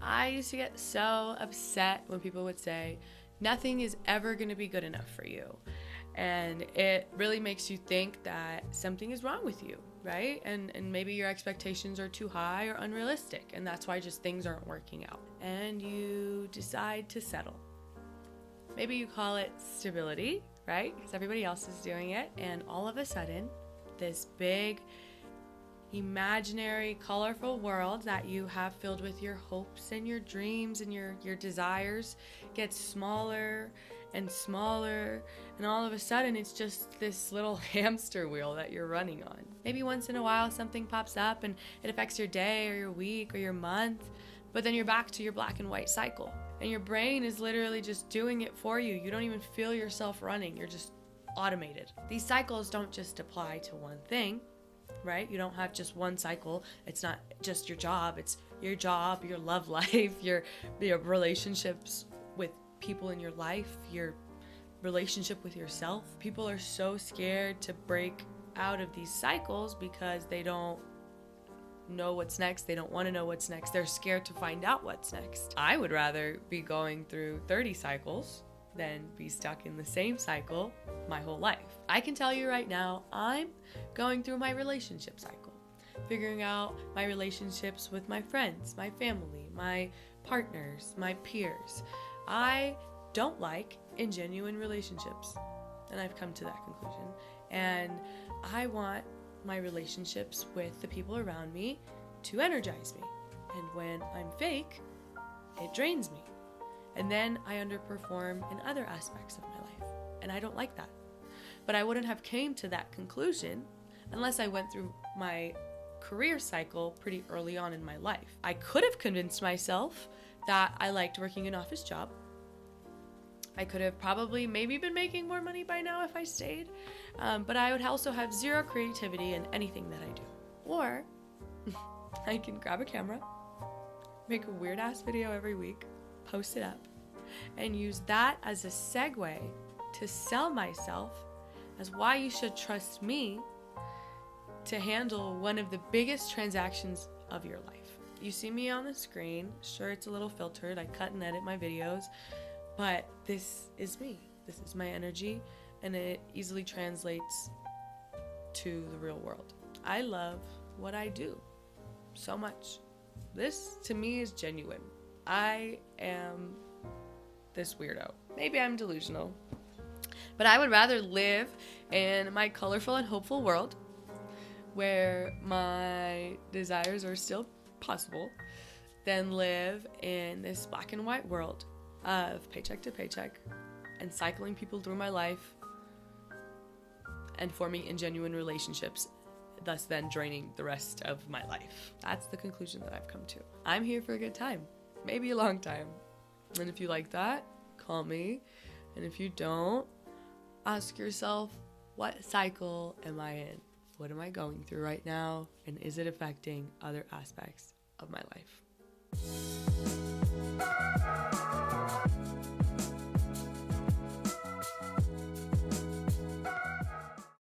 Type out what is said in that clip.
I used to get so upset when people would say, nothing is ever going to be good enough for you. And it really makes you think that something is wrong with you, right? And maybe your expectations are too high or unrealistic, and that's why just things aren't working out. And you decide to settle. Maybe you call it stability, right? Because everybody else is doing it, and all of a sudden, this big, imaginary, colorful world that you have filled with your hopes and your dreams and your desires gets smaller and smaller, and all of a sudden it's just this little hamster wheel that you're running on. Maybe once in a while something pops up and it affects your day or your week or your month, but then you're back to your black and white cycle, and your brain is literally just doing it for you. You don't even feel yourself running, you're just automated. These cycles don't just apply to one thing, right? You don't have just one cycle. It's not just your job. It's your job, your love life, your relationships with people in your life, your relationship with yourself. People are so scared to break out of these cycles because they don't know what's next. They don't want to know what's next. They're scared to find out what's next. I would rather be going through 30 cycles than be stuck in the same cycle my whole life. I can tell you right now, I'm going through my relationship cycle, figuring out my relationships with my friends, my family, my partners, my peers. I don't like ingenuine relationships, and I've come to that conclusion. And I want my relationships with the people around me to energize me. And when I'm fake, it drains me. And then I underperform in other aspects of my life. And I don't like that. But I wouldn't have came to that conclusion unless I went through my career cycle pretty early on in my life. I could have convinced myself that I liked working an office job. I could have probably maybe been making more money by now if I stayed. But I would also have zero creativity in anything that I do. Or I can grab a camera, make a weird ass video every week, post it up, and use that as a segue to sell myself as why you should trust me to handle one of the biggest transactions of your life. You see me on the screen. Sure, it's a little filtered. I cut and edit my videos, but this is me. This is my energy, and it easily translates to the real world. I love what I do so much. This, to me, is genuine. I am this weirdo. Maybe I'm delusional, but I would rather live in my colorful and hopeful world where my desires are still possible than live in this black and white world of paycheck to paycheck and cycling people through my life and forming ingenuine relationships, thus then draining the rest of my life. That's the conclusion that I've come to. I'm here for a good time, maybe a long time. And if you like that, call me. And if you don't, ask yourself, what cycle am I in? What am I going through right now? And is it affecting other aspects of my life?